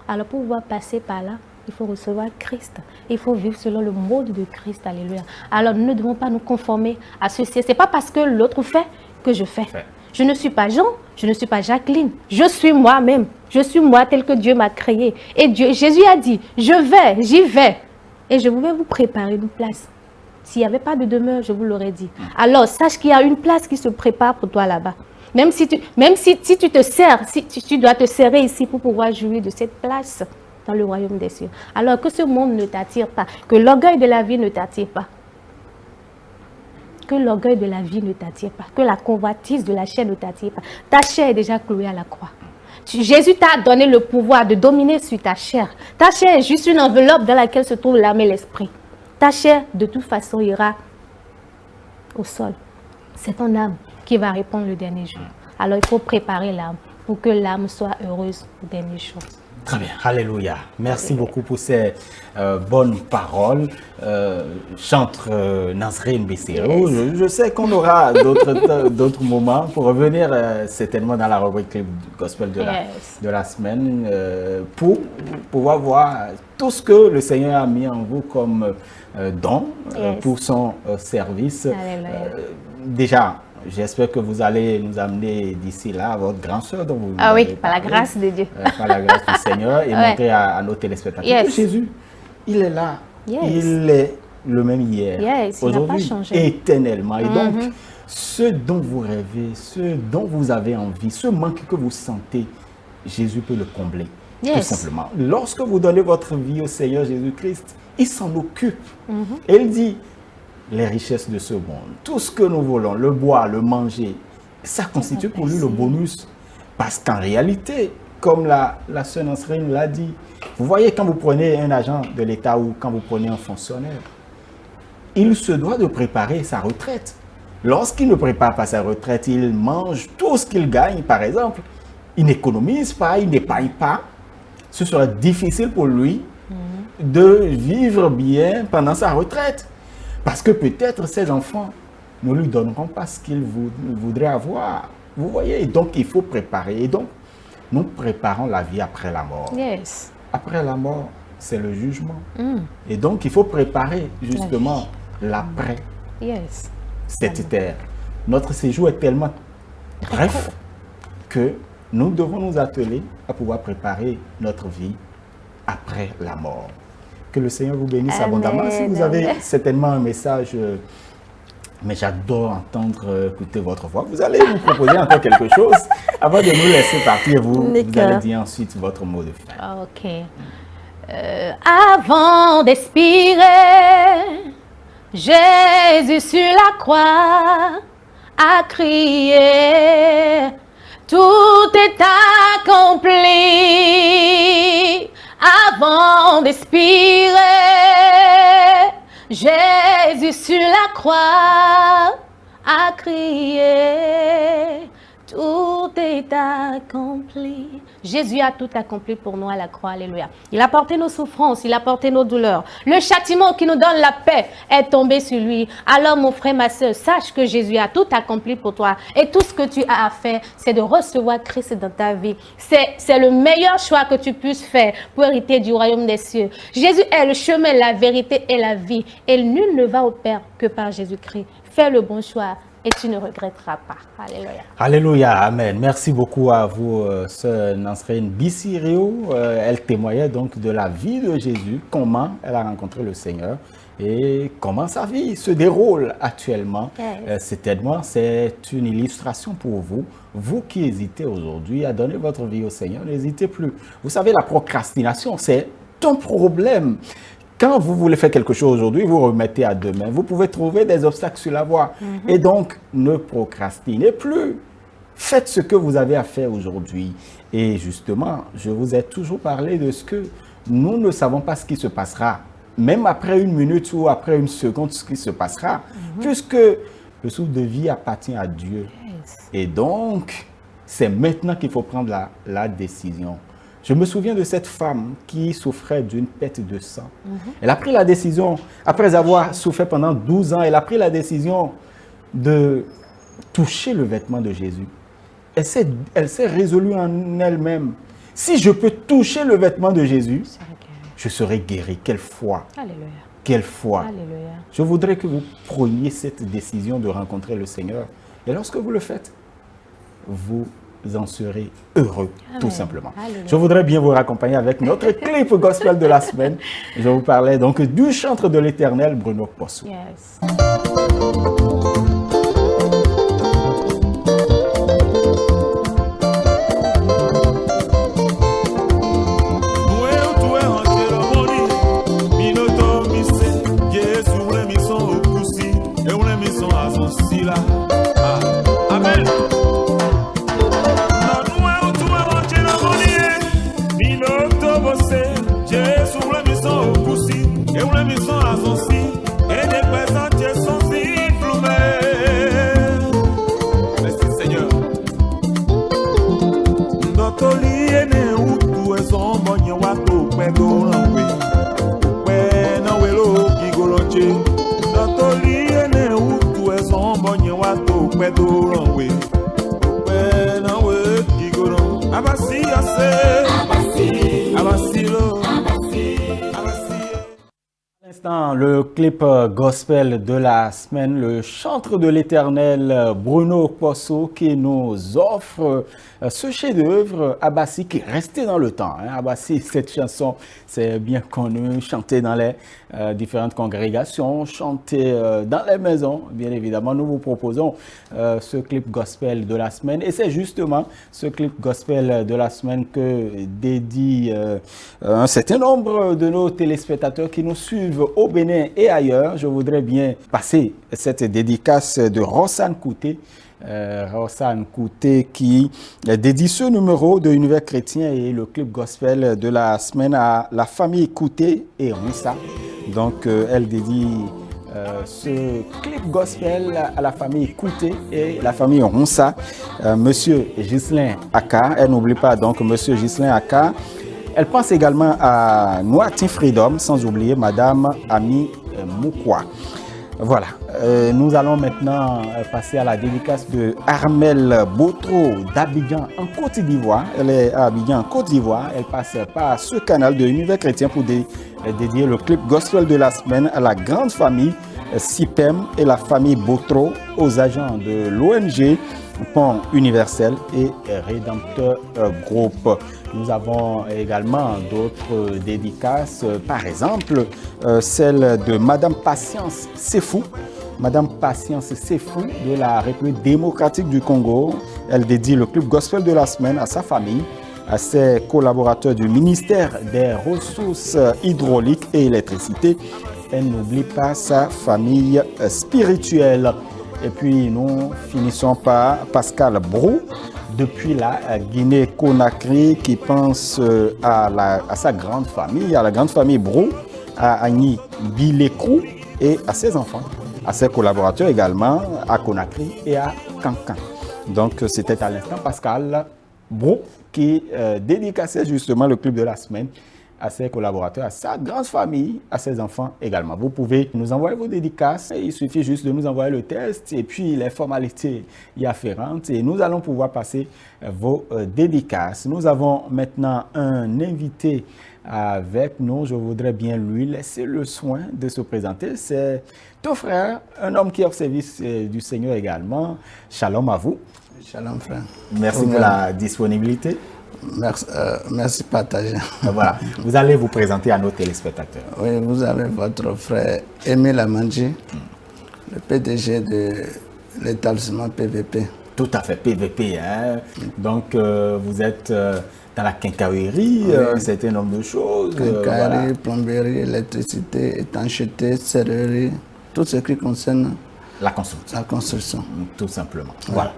Alors pour pouvoir passer par là, il faut recevoir Christ. Il faut vivre selon le mode de Christ. Alléluia. Alors nous ne devons pas nous conformer à ceci. Ce n'est pas parce que l'autre fait que je fais. Je ne suis pas Jean, je ne suis pas Jacqueline. Je suis moi-même. Je suis moi tel que Dieu m'a créé. Et Jésus a dit, j'y vais. Et je vais vous préparer une place. S'il n'y avait pas de demeure, je vous l'aurais dit. Alors sache qu'il y a une place qui se prépare pour toi là-bas. Même si tu te sers, si tu dois te serrer ici pour pouvoir jouir de cette place dans le royaume des cieux. Alors que ce monde ne t'attire pas, que l'orgueil de la vie ne t'attire pas. Que l'orgueil de la vie ne t'attire pas, que la convoitise de la chair ne t'attire pas. Ta chair est déjà clouée à la croix. Jésus t'a donné le pouvoir de dominer sur ta chair. Ta chair est juste une enveloppe dans laquelle se trouve l'âme et l'esprit. Ta chair, de toute façon, ira au sol. C'est ton âme qui va répondre le dernier jour. Alors, il faut préparer l'âme pour que l'âme soit heureuse au dernier jour. Très bien, alléluia. Merci beaucoup pour ces bonnes paroles. Chantre Nazreen Bissirou. Je sais qu'on aura d'autres moments pour revenir certainement dans la rubrique du gospel de la semaine pour pouvoir voir tout ce que le Seigneur a mis en vous comme don pour son service. Déjà, j'espère que vous allez nous amener d'ici là votre grande sœur dont vous oui, par la grâce de Dieu. Par la grâce du Seigneur et montrer à nos téléspectateurs que Jésus, il est là. Il est le même hier, aujourd'hui, éternellement. Et donc, ce dont vous rêvez, ce dont vous avez envie, ce manque que vous sentez, Jésus peut le combler. Tout simplement. Lorsque vous donnez votre vie au Seigneur Jésus-Christ, il s'en occupe. Et il dit, les richesses de ce monde, tout ce que nous voulons, le boire, le manger, ça constitue pour lui le bonus. Parce qu'en réalité, comme la sœur Nazreen l'a dit, vous voyez quand vous prenez un agent de l'État ou quand vous prenez un fonctionnaire, il se doit de préparer sa retraite. Lorsqu'il ne prépare pas sa retraite, il mange tout ce qu'il gagne, par exemple. Il n'économise pas, il n'épargne pas. Ce sera difficile pour lui de vivre bien pendant sa retraite. Parce que peut-être ses enfants ne lui donneront pas ce qu'ils voudraient avoir. Vous voyez, donc il faut préparer. Et donc, nous préparons la vie après la mort. Après la mort, c'est le jugement. Et donc, il faut préparer justement l'après cette terre. Notre séjour est tellement bref que nous devons nous atteler à pouvoir préparer notre vie après la mort. Que le Seigneur vous bénisse abondamment. Si vous avez certainement un message, mais j'adore entendre, écouter votre voix, vous allez nous proposer encore quelque chose avant de nous laisser partir. Vous allez dire ensuite votre mot de fin. Ok. Avant d'expirer, Jésus sur la croix a crié, tout est accompli. Avant d'expirer, Jésus sur la croix a crié, tout est accompli. Jésus a tout accompli pour nous à la croix, alléluia. Il a porté nos souffrances, il a porté nos douleurs. Le châtiment qui nous donne la paix est tombé sur lui. Alors mon frère, ma soeur, sache que Jésus a tout accompli pour toi. Et tout ce que tu as à faire, c'est de recevoir Christ dans ta vie. C'est le meilleur choix que tu puisses faire pour hériter du royaume des cieux. Jésus est le chemin, la vérité et la vie. Et nul ne va au Père que par Jésus-Christ. Fais le bon choix. Et tu ne regretteras pas. Alléluia. Alléluia. Amen. Merci beaucoup à vous, sœur Nazreen Bissirou. Elle témoignait donc de la vie de Jésus, comment elle a rencontré le Seigneur et comment sa vie se déroule actuellement. Certainement, c'est une illustration pour vous. Vous qui hésitez aujourd'hui à donner votre vie au Seigneur, n'hésitez plus. Vous savez, la procrastination, c'est un problème. Quand vous voulez faire quelque chose aujourd'hui, vous remettez à demain. Vous pouvez trouver des obstacles sur la voie. Et donc, ne procrastinez plus. Faites ce que vous avez à faire aujourd'hui. Et justement, je vous ai toujours parlé de ce que nous ne savons pas ce qui se passera. Même après une minute ou après une seconde, ce qui se passera. Puisque le souffle de vie appartient à Dieu. Et donc, c'est maintenant qu'il faut prendre la décision. Je me souviens de cette femme qui souffrait d'une perte de sang. Elle a pris la décision, après avoir souffert pendant 12 ans, elle a pris la décision de toucher le vêtement de Jésus. Elle s'est résolue en elle-même. Si je peux toucher le vêtement de Jésus, je serai guéri. Quelle foi! Alléluia. Quelle foi! Alléluia. Je voudrais que vous preniez cette décision de rencontrer le Seigneur. Et lorsque vous le faites, vous en serez heureux, tout simplement. Alléluia. Je voudrais bien vous raccompagner avec notre clip gospel de la semaine. Je vous parlais donc du chantre de l'Éternel, Bruno Possou. Yes. Amen. Le clip gospel de la semaine, le chantre de l'Éternel Bruno Possou qui nous offre ce chef-d'œuvre Abassi qui est resté dans le temps. Abassi, cette chanson, c'est bien connu, chantée dans les différentes congrégations, chantée dans les maisons. Bien évidemment, nous vous proposons ce clip gospel de la semaine et c'est justement ce clip gospel de la semaine que dédie un certain nombre de nos téléspectateurs qui nous suivent au Bénin et ailleurs. Je voudrais bien passer cette dédicace de Rossane Kouté. Rossane Kouté qui dédie ce numéro de Univers Chrétien et le clip gospel de la semaine à la famille Kouté et Roussa. Donc elle dédie ce clip gospel à la famille Kouté et la famille Roussa. Monsieur Ghislain Aka, elle n'oublie pas donc Monsieur Ghislain Aka. Elle pense également à Noatin Freedom, sans oublier Madame Ami Moukwa. Voilà, nous allons maintenant passer à la dédicace de Armel Botro d'Abidjan en Côte d'Ivoire. Elle est à Abidjan en Côte d'Ivoire. Elle passe par ce canal de Univers Chrétien pour dédier le clip gospel de la semaine à la grande famille CIPEM et la famille Botro, aux agents de l'ONG Pont Universel et Rédempteur Group. Nous avons également d'autres dédicaces, par exemple celle de Madame Patience Sefou. Madame Patience Sefou de la République démocratique du Congo. Elle dédie le clip gospel de la semaine à sa famille, à ses collaborateurs du ministère des Ressources hydrauliques et électricité. Elle n'oublie pas sa famille spirituelle. Et puis nous finissons par Pascal Brou, depuis la Guinée-Conakry, qui pense à sa grande famille, à la grande famille Brou, à Agni Bilekou et à ses enfants, à ses collaborateurs également, à Conakry et à Cancan. Donc c'était à l'instant Pascal Brou qui dédicaçait justement le clip de la semaine à ses collaborateurs, à sa grande famille, à ses enfants également. Vous pouvez nous envoyer vos dédicaces. Il suffit juste de nous envoyer le test et puis les formalités y afférentes et nous allons pouvoir passer vos dédicaces. Nous avons maintenant un invité avec nous. Je voudrais bien lui laisser le soin de se présenter. C'est ton frère, un homme qui est au service du Seigneur également. Shalom à vous. Shalom frère. Merci pour la disponibilité. Merci partager. Voilà, vous allez vous présenter à nos téléspectateurs. Oui, vous avez votre frère Émile Amanji, le PDG de l'établissement PVP. Tout à fait, PVP. Hein? Donc, vous êtes dans la quincaillerie, un certain nombre de choses. Quincaillerie, plomberie, électricité, étanchéité, serrurerie, tout ce qui concerne la construction. la construction. Tout simplement. Voilà.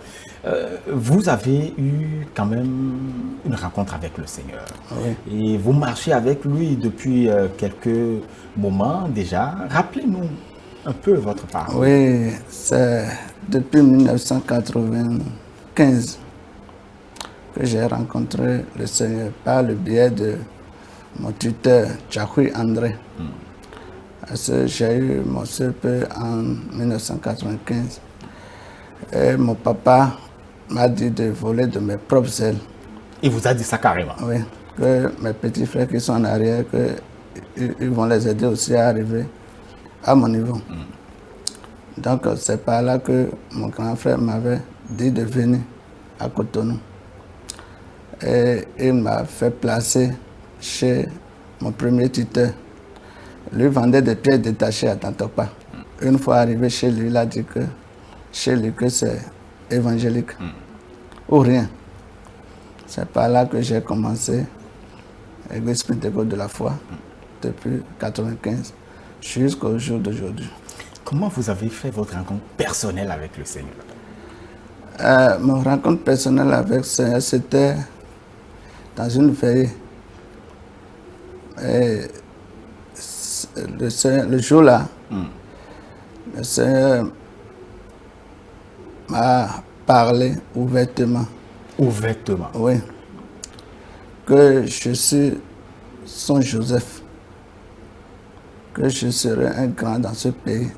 Vous avez eu quand même une rencontre avec le Seigneur. Oui. Et vous marchez avec lui depuis quelques moments déjà. Rappelez-nous un peu votre parole. Oui, c'est depuis 1995 que j'ai rencontré le Seigneur par le biais de mon tuteur, Tchakoui André. Parce que j'ai eu mon CP en 1995. Et mon papa m'a dit de voler de mes propres ailes. Il vous a dit ça carrément. Oui, que mes petits frères qui sont en arrière, ils vont les aider aussi à arriver à mon niveau. Donc c'est par là que mon grand frère m'avait dit de venir à Cotonou. Et il m'a fait placer chez mon premier tuteur. Lui vendait des pièces détachées à Tantopa. Une fois arrivé chez lui, il a dit que chez lui que c'est évangélique ou rien. C'est par là que j'ai commencé l'Église Pentecôte de la foi depuis 1995 jusqu'au jour d'aujourd'hui. Comment vous avez fait votre rencontre personnelle avec le Seigneur? Mon rencontre personnelle avec le Seigneur, c'était dans une veillée. Et le jour-là, le Seigneur m'a parlé ouvertement. Ouvertement. Oui. Que je suis son Joseph. Que je serai un grand dans ce pays.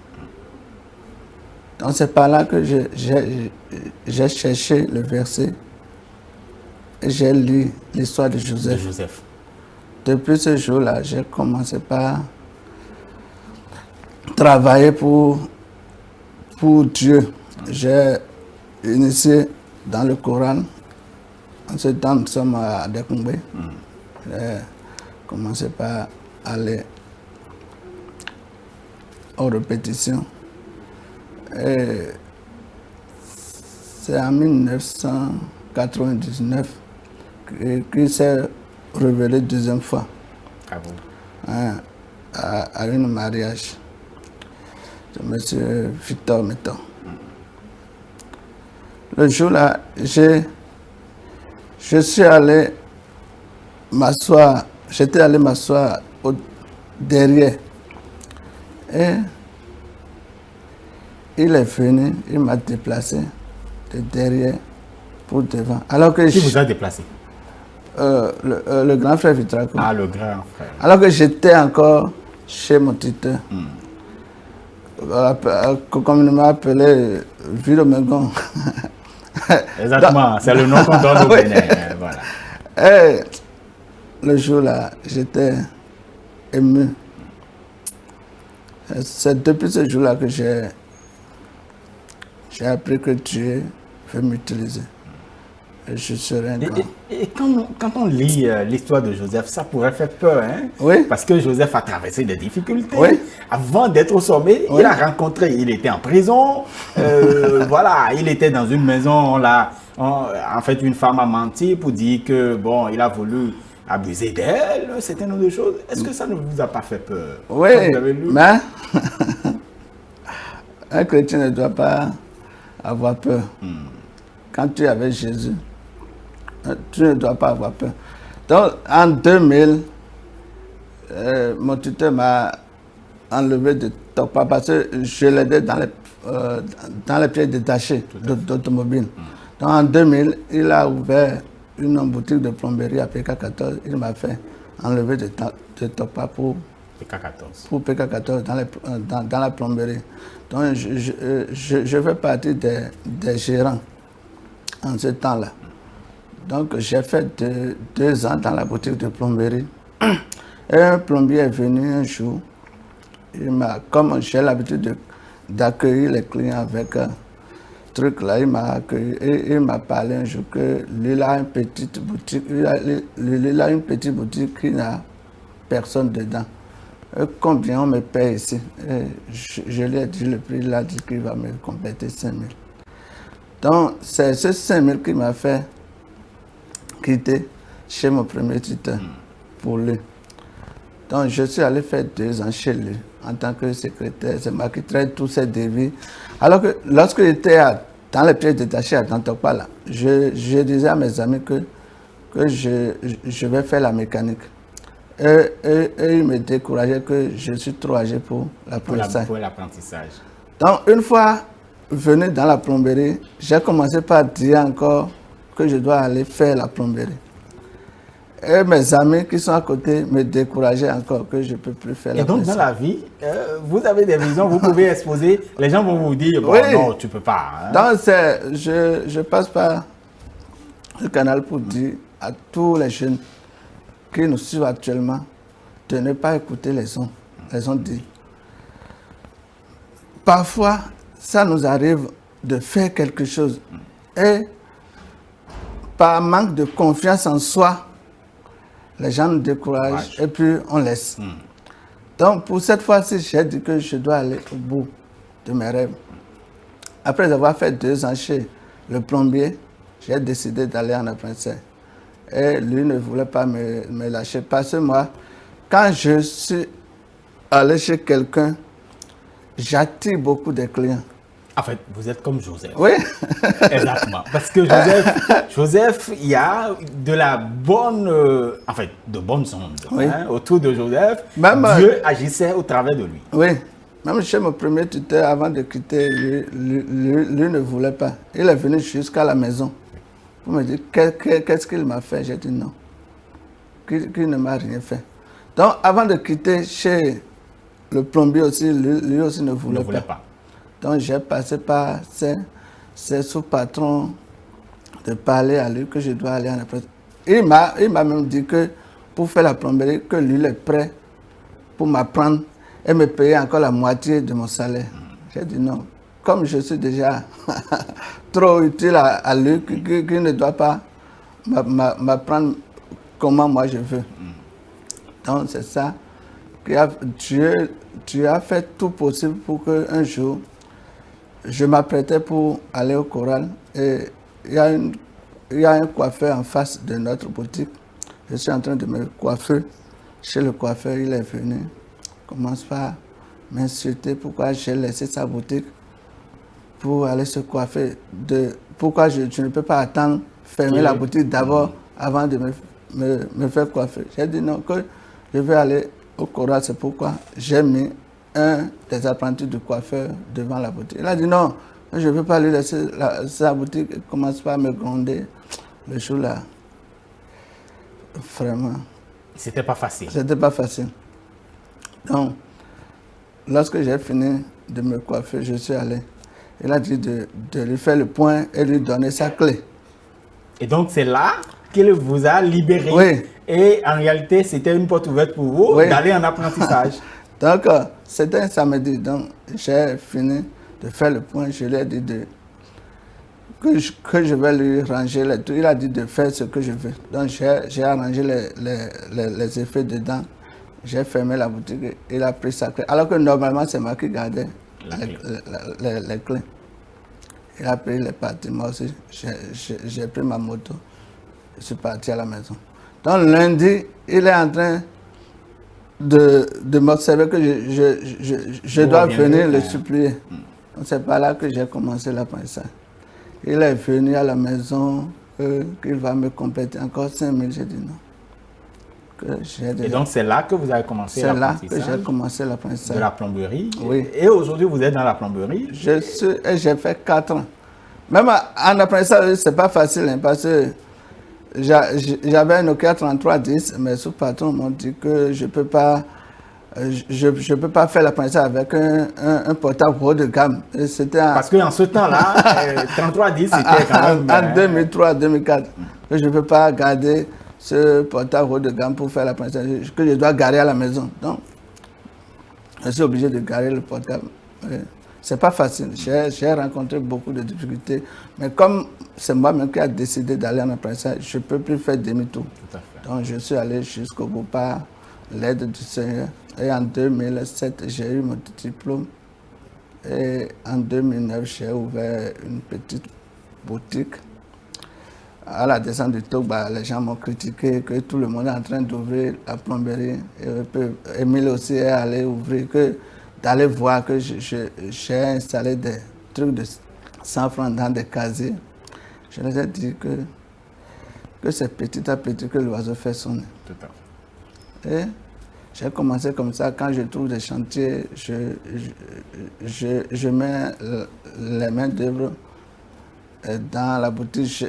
Donc c'est par là que j'ai cherché le verset et j'ai lu l'histoire de Joseph. Depuis ce jour-là, j'ai commencé par travailler pour Dieu. J'ai initié dans le Coran. En ce temps, nous sommes à Dekoumbe. J'ai commencé par aller aux répétitions. Et c'est en 1999 qu'il s'est révélé deuxième fois à un mariage de M. Victor Metton. Le jour-là, je suis allé m'asseoir, j'étais allé m'asseoir derrière. Et il est venu, il m'a déplacé de derrière pour devant. Alors que Qui vous a déplacé? Le grand frère Vitraco. Ah, le grand frère. Alors que j'étais encore chez mon tuteur. Comme il m'a appelé Vilomengon. Exactement, c'est le nom qu'on donne au Bénin. Voilà. Et le jour-là, j'étais ému. C'est depuis ce jour-là que j'ai appris que Dieu veut m'utiliser. Et je serai un grand. Et quand on lit l'histoire de Joseph, ça pourrait faire peur, hein? Oui. Parce que Joseph a traversé des difficultés. Oui. Avant d'être au sommet, Oui. il a rencontré, il était en prison. Voilà, il était dans une maison, en fait, une femme a menti pour dire que, bon, il a voulu abuser d'elle, un certain nombre de choses. Est-ce que ça ne vous a pas fait peur? Oui, Quand vous avez lu? mais un chrétien ne doit pas avoir peur. Quand tu es avec Jésus, tu ne dois pas avoir peur. Donc, en 2000, mon tuteur m'a enlevé de Topa parce que je l'aidais dans les pièces détachées d'automobile. Donc, en 2000, il a ouvert une boutique de plomberie à PK14. Il m'a fait enlever de Topa pour PK14 dans la plomberie. Donc, je fais partie des gérants en ce temps-là. Donc, j'ai fait 2 ans dans la boutique de plomberie. Et un plombier est venu un jour. Comme j'ai l'habitude d'accueillir les clients avec truc là, il m'a accueilli et il m'a parlé un jour que lui, il a une petite boutique. Il a une petite boutique qui n'a personne dedans. Combien on me paye ici? Et je lui ai dit le prix, il a dit qu'il va me compléter 5 000. Donc, c'est ce 5 000 qui m'a fait quitter chez mon premier tuteur pour lui. Donc, je suis allé faire 2 ans chez lui en tant que secrétaire. C'est moi qui traite tous ces devis. Alors que lorsque j'étais dans les pièces détachées à Tantokpala, je disais à mes amis que je vais faire la mécanique. Et ils me décourageaient que je suis trop âgé pour l'apprentissage. Donc, une fois venu dans la plomberie, j'ai commencé par dire encore que je dois aller faire la plomberie. Et mes amis qui sont à côté me décourageaient encore que je ne peux plus faire la plomberie. Et donc, dans la vie, vous avez des visions, vous pouvez exposer, les gens vont vous dire, bon, oui. Non, tu ne peux pas. Hein. Donc, je passe par le canal pour dire à tous les jeunes qui nous suivent actuellement de ne pas écouter les ondes dit. Parfois, ça nous arrive de faire quelque chose et par manque de confiance en soi, les gens nous découragent et puis on laisse. Donc pour cette fois-ci, j'ai dit que je dois aller au bout de mes rêves. Après avoir fait 2 ans chez le plombier, j'ai décidé d'aller en apprentissage. Et lui ne voulait pas me lâcher parce que moi, quand je suis allé chez quelqu'un, j'attire beaucoup de clients. En fait, vous êtes comme Joseph. Oui. Exactement. Parce que Joseph, il y a de la bonne, de bonnes ondes. Oui. Hein, autour de Joseph. Même, Dieu agissait au travers de lui. Oui. Même chez mon premier tuteur, avant de quitter, lui ne voulait pas. Il est venu jusqu'à la maison pour me dire qu'est-ce qu'il m'a fait. J'ai dit non, qu'il ne m'a rien fait. Donc, avant de quitter chez le plombier aussi, lui aussi ne voulait pas. Donc, j'ai passé par ces sous-patrons de parler à lui que je dois aller en apprentissage. Il m'a même dit que pour faire la plomberie, que lui est prêt pour m'apprendre et me payer encore la moitié de mon salaire. J'ai dit non. Comme je suis déjà trop utile à lui, qu'il ne doit pas m'apprendre comment moi je veux. Donc, c'est ça. Tu as fait tout possible pour qu'un jour, je m'apprêtais pour aller au choral et il y a un coiffeur en face de notre boutique. Je suis en train de me coiffer. Chez le coiffeur, il est venu. Commence par m'insulter pourquoi j'ai laissé sa boutique pour aller se coiffer. Pourquoi je ne peux pas attendre fermer la boutique d'abord avant de me faire coiffer. J'ai dit non, que je vais aller au choral, c'est pourquoi j'ai mis un des apprentis de coiffeur devant la boutique. Il a dit non, je ne veux pas lui laisser sa boutique. Il commence pas à me gronder. Le jour-là, vraiment. C'était pas facile. C'était pas facile. Donc, lorsque j'ai fini de me coiffer, je suis allé. Il a dit de lui faire le point et lui donner sa clé. Et donc, c'est là qu'il vous a libéré. Oui. Et en réalité, c'était une porte ouverte pour vous d'aller en apprentissage. Donc, c'était un samedi. Donc, j'ai fini de faire le point. Je lui ai dit que je vais lui ranger les trucs. Il a dit de faire ce que je veux. Donc, j'ai arrangé les effets dedans. J'ai fermé la boutique. Il a pris sa clé. Alors que normalement, c'est moi qui gardais les clés. Il a pris les parties. Moi aussi, j'ai pris ma moto. Je suis parti à la maison. Donc, lundi, il est en train de m'observer que je dois venir le supplier. Donc, c'est par là que j'ai commencé l'apprentissage. Il est venu à la maison, qu'il va me compléter encore 5 000. J'ai dit non. Et donc, c'est là que vous avez commencé l'apprentissage. C'est là que j'ai commencé l'apprentissage. De la plomberie. Oui. Et aujourd'hui, vous êtes dans la plomberie. J'ai fait 4 ans. Même en apprentissage, ce n'est pas facile, hein, parce que j'avais un Nokia 3310, mais sous-patrons m'ont dit que je ne peux pas faire l'apprentissage avec un portable haut de gamme. Parce qu'en ce temps-là, 3310, c'était quand même... En 2003-2004, je ne peux pas garder ce portable haut de gamme pour faire l'apprentissage, que je dois garer à la maison. Donc, je suis obligé de garer le portable. C'est pas facile. J'ai rencontré beaucoup de difficultés. Mais comme c'est moi-même qui a décidé d'aller en apprentissage, je ne peux plus faire demi-tour. Donc, je suis allé jusqu'au bout par l'aide du Seigneur. Et en 2007, j'ai eu mon diplôme. Et en 2009, j'ai ouvert une petite boutique. à la descente du Togba, les gens m'ont critiqué que tout le monde est en train d'ouvrir la plomberie. Et Émile aussi est allé ouvrir, d'aller voir que j'ai installé des trucs de 100 francs dans des casiers. Je les ai dit que c'est petit à petit que l'oiseau fait son nid. Tout à fait. Et j'ai commencé comme ça. Quand je trouve des chantiers, je mets les mains d'œuvre dans la boutique.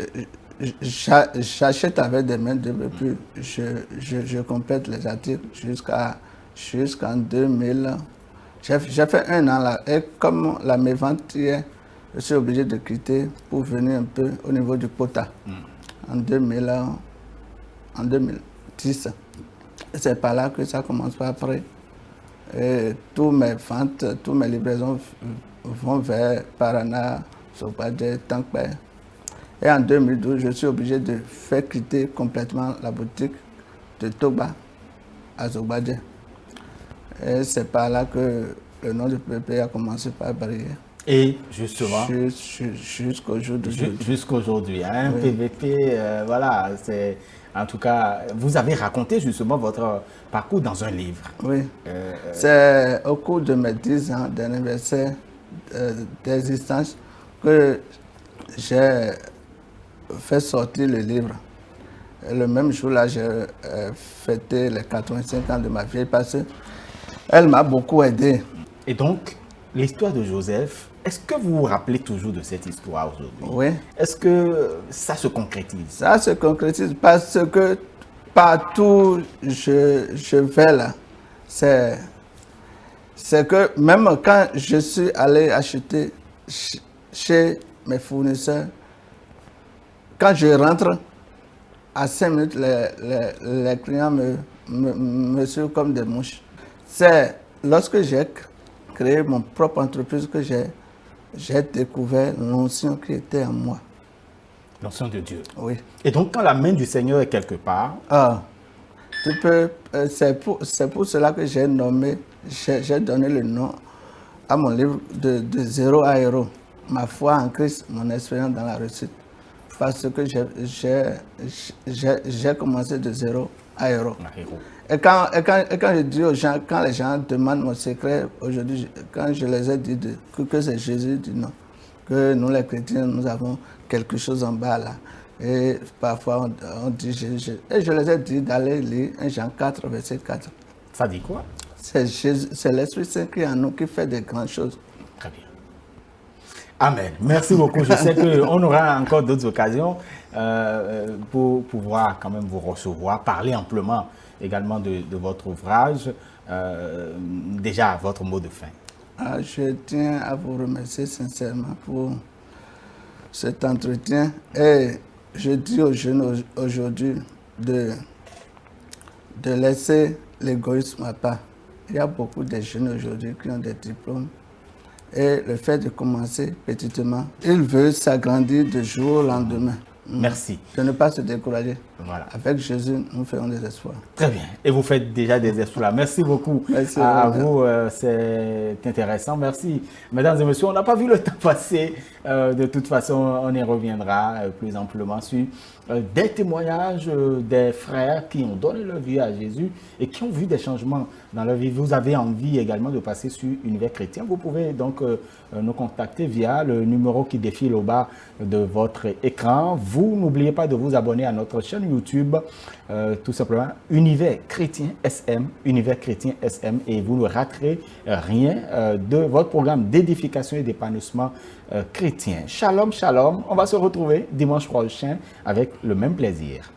J'achète avec des mains d'œuvre, puis je complète les articles jusqu'en 2000. J'ai fait 1 an là. Et comme la mévente y est, je suis obligé de quitter pour venir un peu au niveau du quota. En 2010. C'est par là que ça commence pas après. Et tous mes ventes, toutes mes livraisons vont vers Paraná, Zogbaje, Tankpé. Et en 2012, je suis obligé de faire quitter complètement la boutique de Togba à Zogbaje. Et c'est par là que le nom du PVP a commencé par briller. Et justement, jusqu'au jour d'aujourd'hui. Jusqu'aujourd'hui, hein, Oui. PVP, voilà, c'est en tout cas, vous avez raconté justement votre parcours dans un livre. Oui, c'est au cours de mes 10 ans d'anniversaire d'existence que j'ai fait sortir le livre. Et le même jour-là, j'ai fêté les 85 ans de ma vieille parce qu'elle m'a beaucoup aidé. Et donc, l'histoire de Joseph, est-ce que vous vous rappelez toujours de cette histoire aujourd'hui? Oui. Est-ce que ça se concrétise? Ça se concrétise parce que partout je vais là, c'est que même quand je suis allé acheter chez mes fournisseurs, quand je rentre, à 5 minutes, les clients me suivent comme des mouches. C'est lorsque j'ai créé mon propre entreprise que j'ai découvert l'onction qui était en moi. L'onction de Dieu. Oui. Et donc, quand la main du Seigneur est quelque part, c'est pour cela que j'ai donné le nom à mon livre de zéro à héros. Ma foi en Christ, mon expérience dans la réussite. Parce que j'ai commencé de zéro à héros. Et quand je dis aux gens, quand les gens demandent mon secret, aujourd'hui, quand je les ai dit que c'est Jésus, dit non. Que nous les chrétiens, nous avons quelque chose en bas là. Et parfois on dit Jésus. Et je les ai dit d'aller lire 1 Jean 4, verset 4. ça dit quoi? C'est l'Esprit Saint qui est en nous qui fait des grandes choses. Très bien. Amen. Merci beaucoup. Je sais qu'on aura encore d'autres occasions pour pouvoir quand même vous recevoir, parler amplement également de votre ouvrage. Déjà, votre mot de fin. Je tiens à vous remercier sincèrement pour cet entretien et je dis aux jeunes aujourd'hui de laisser l'égoïsme à part. Il y a beaucoup de jeunes aujourd'hui qui ont des diplômes et le fait de commencer petitement, ils veulent s'agrandir de jour au lendemain. Merci. De ne pas se décourager. Voilà. Avec Jésus, nous faisons des espoirs. Très bien. Et vous faites déjà des espoirs. Merci beaucoup. Merci à vous. C'est intéressant. Merci. Mesdames et messieurs, on n'a pas vu le temps passer. De toute façon, on y reviendra plus amplement sur des témoignages des frères qui ont donné leur vie à Jésus et qui ont vu des changements dans leur vie. Vous avez envie également de passer sur Univers Chrétien. Vous pouvez donc nous contacter via le numéro qui défile au bas de votre écran. Vous n'oubliez pas de vous abonner à notre chaîne YouTube, tout simplement Univers Chrétien SM, Univers Chrétien SM, et vous ne raterez rien de votre programme d'édification et d'épanouissement chrétien. Shalom, shalom. On va se retrouver dimanche prochain avec le même plaisir.